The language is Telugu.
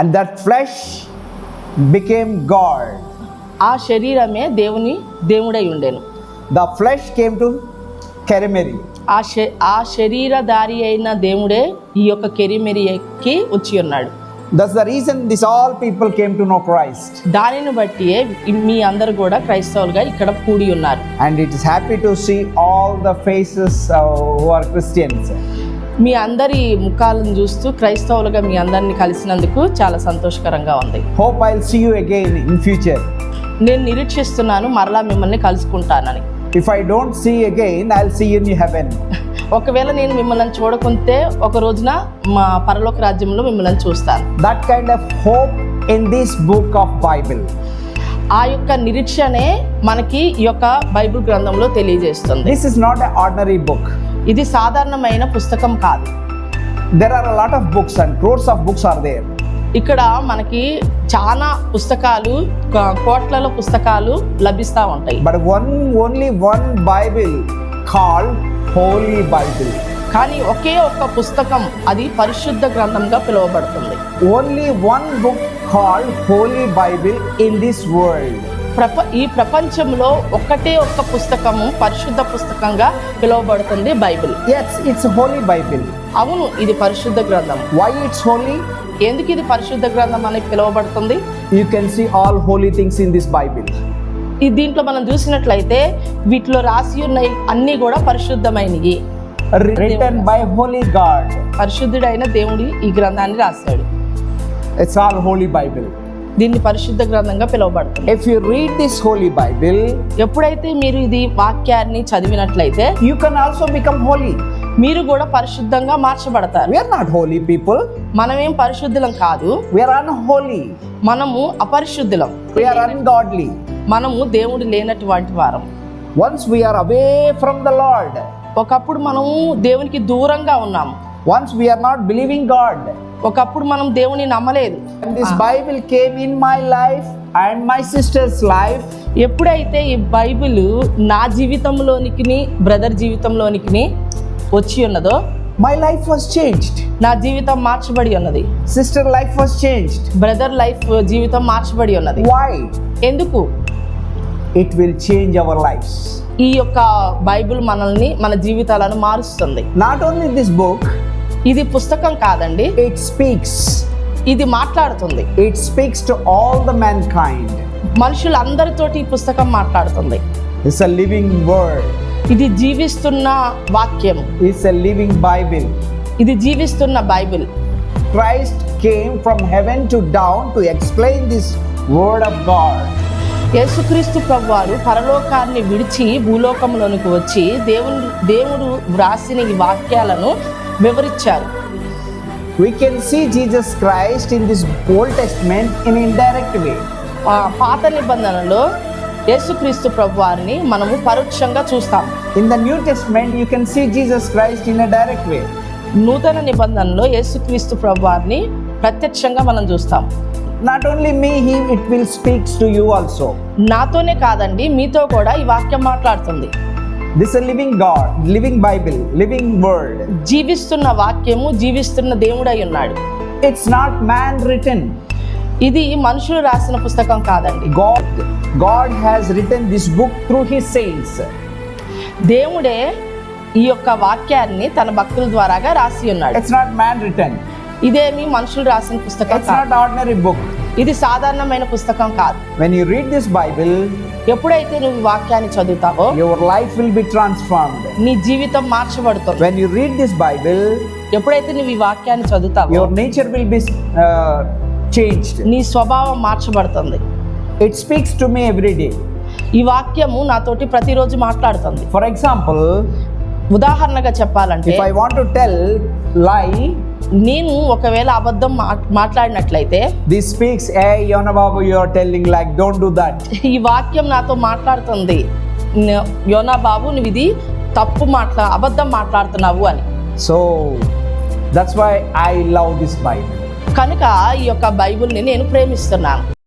And that flesh became God. ఆ శరీరమే దేవుడై ఉండెను. The flesh came to Kerimeri. ఆ శరీరధారి అయిన దేవుడే ఈ యొక్క కెరిమెరికి వచ్చి ఉన్నాడు. That's the reason this all people came to know Christ. దానిని బట్టి మీ అందరూ కూడా క్రైస్తవులుగా ఇక్కడ కూడి ఉన్నారు. And it is happy to see all the faces who are Christians. మీ అందరి ముఖాలను చూస్తూ క్రైస్తవులుగా మీ అందరిని కలిసినందుకు చాలా సంతోషకరంగా ఉంది. Hope I'll see you again in future. నేను నిరీక్షిస్తున్నాను మరలా మిమ్మల్ని కలుసుకుంటానని. If I don't see again, I'll see you in heaven. ఒకవేళ నేను మిమ్మల్ని చూడకుంటే ఒక రోజున మా పరలోక రాజ్యంలో మిమ్మల్ని చూస్తాను. That kind of hope in this book of Bible. ఆ యొక్క నిరీక్షనే మనకి ఈ యొక్క బైబిల్ గ్రంథంలో తెలియజేస్తుంది. This is not an ordinary book. ఇది సాధారణమైన పుస్తకం కాదు. There are a lot of books and crores of books are there. ఇక్కడ మనకి చాలా పుస్తకాలు, కోట్లలో పుస్తకాలు లభిస్తూ ఉంటాయి. But only one Bible called Holy Bible. కానీ ఒకే ఒక్క పుస్తకం అది పరిశుద్ధ గ్రంథంగా పిలువబడుతుంది. Only one book called Holy Bible in this world. ఈ ప్రపంచంలో ఒక్కటే ఒక్క పుస్తకము పరిశుద్ధ పుస్తకంగా పిలువబడుతుంది Bible. Yes, it's a Holy Bible. అవును, ఇది పరిశుద్ధ గ్రంథం. Why it's holy? ఎందుకు ఇది పరిశుద్ధ గ్రంథం అని పిలువబడుతుంది? You can see all holy things in this Bible. ఈ దీంట్లో మనం చూసినట్లయితే వీటిలో రాసి ఉన్నాయి అన్నీ కూడా పరిశుద్ధమైనవి. Written by Holy God. పరిశుద్ధుడైన దేవుడు ఈ గ్రంథాన్ని రాశాడు. It's all Holy Bible. దీన్ని పరిశుద్ధ గ్రంథంగా పిలువబడుతుంది. If you read this Holy Bible, ఎప్పుడైతే మీరు ఇది వాక్యాన్ని చదివినట్లయితే you can also become holy. మీరు కూడా పరిశుద్ధంగా మార్చబడతారు. We are not holy people. మనమేం పరిశుద్ధులం కాదు. We are unholy. మనము అపరిశుద్ధులం. We are ungodly. మనము దేవుడు లేనటువంటి వారం. Once we are away from the Lord. ఒకప్పుడు మనము దేవునికి దూరంగా ఉన్నాము. Once we are not believing God. ఒకప్పుడు మనం దేవుని నమ్మలేదు. And this Bible came in my life and my sister's life. ఎప్పుడైతే ఈ బైబిల్ నా జీవితంలోనికి బ్రదర్ జీవితంలోనికి వచ్చి ఉన్నదో my life was changed. నా జీవితం మార్చబడి ఉన్నది. Sister life was changed. Brother life జీవితం మార్చబడి ఉన్నది. Why? ఎందుకు? It will change our lives. ఈ యొక్క బైబిల్ మనల్ని మన జీవితాలను మారుస్తుంది. Not only this book, ఇది పుస్తకం కాదండి, it speaks. ఇది మాట్లాడుతుంది. It speaks to all the mankind. మనుషులందరితోటి ఈ పుస్తకం మాట్లాడుతుంది. It's a living word. ఇది జీవిస్తున్న వాక్యం. It's a living Bible. ఇది జీవిస్తున్న Bible. Christ came from heaven to down to explain this word of God. యేసుక్రీస్తు ప్రభువారు పరలోకాన్ని విడిచి భూలోకంలోనికి వచ్చి దేవుడు వ్రాసిన ఈ వాక్యాలను వివరించారు. We can see Jesus Christ in this Old Testament in indirect way. పాత నిబంధనలో యేసుక్రీస్తు ప్రభువారిని మనము పరోక్షంగా చూస్తాం. In the New Testament you can see Jesus Christ in a direct way. నూతన నిబంధనలో యేసుక్రీస్తు ప్రభువారిని ప్రత్యక్షంగా మనం చూస్తాం. Not only me, it will speaks to you also. నాతోనే కాదండి, మీతో కూడా ఈ వాక్యం మాట్లాడుతుంది. This is a living God, living Bible, living word. జీవిస్తున్న వాక్యము, జీవిస్తున్న దేవుడై ఉన్నాడు. It's not man written. ఇది మనుషులు రాసిన పుస్తకం కాదండి. God has written this book through his saints. దేవుడే ఈ యొక్క వాక్యాన్ని తన భక్తుల ద్వారాగా రాసి ఉన్నాడు. It's not man written. ఇదేమి మనుషులు రాసిన పుస్తకం It's not ordinary book. ఇది సాధారణమైన పుస్తకం కాదు. When you read this Bible, ఎప్పుడైతే నువ్వు వాక్యాన్ని చదువుతావో your life will be transformed. నీ జీవితం మార్చబడుతుంది. When you read this Bible, ఎప్పుడైతే నువ్వు ఈ వాక్యాన్ని చదువుతావో your nature will be changed. నీ స్వభావం మార్చబడుతుంది. It speaks to me every day. ఈ వాక్యము నాతోటి ప్రతిరోజు మాట్లాడుతుంది. For example, ఉదాహరణగా చెప్పాలంటే, if I want to tell lie, నేను ఒకవేళ అబద్ధం మాట్లాడినట్లయితే this speaks, hey Yona Babu, you are telling like, don't do that. ఈ వాక్యం నాతో మాట్లాడుతుంది, యోనా బాబు నువ్వు ఇది తప్పు అబద్ధం మాట్లాడుతున్నావు అని. So that's why I love this Bible. కనుక ఈ యొక్క బైబిల్ని నేను ప్రేమిస్తున్నాను.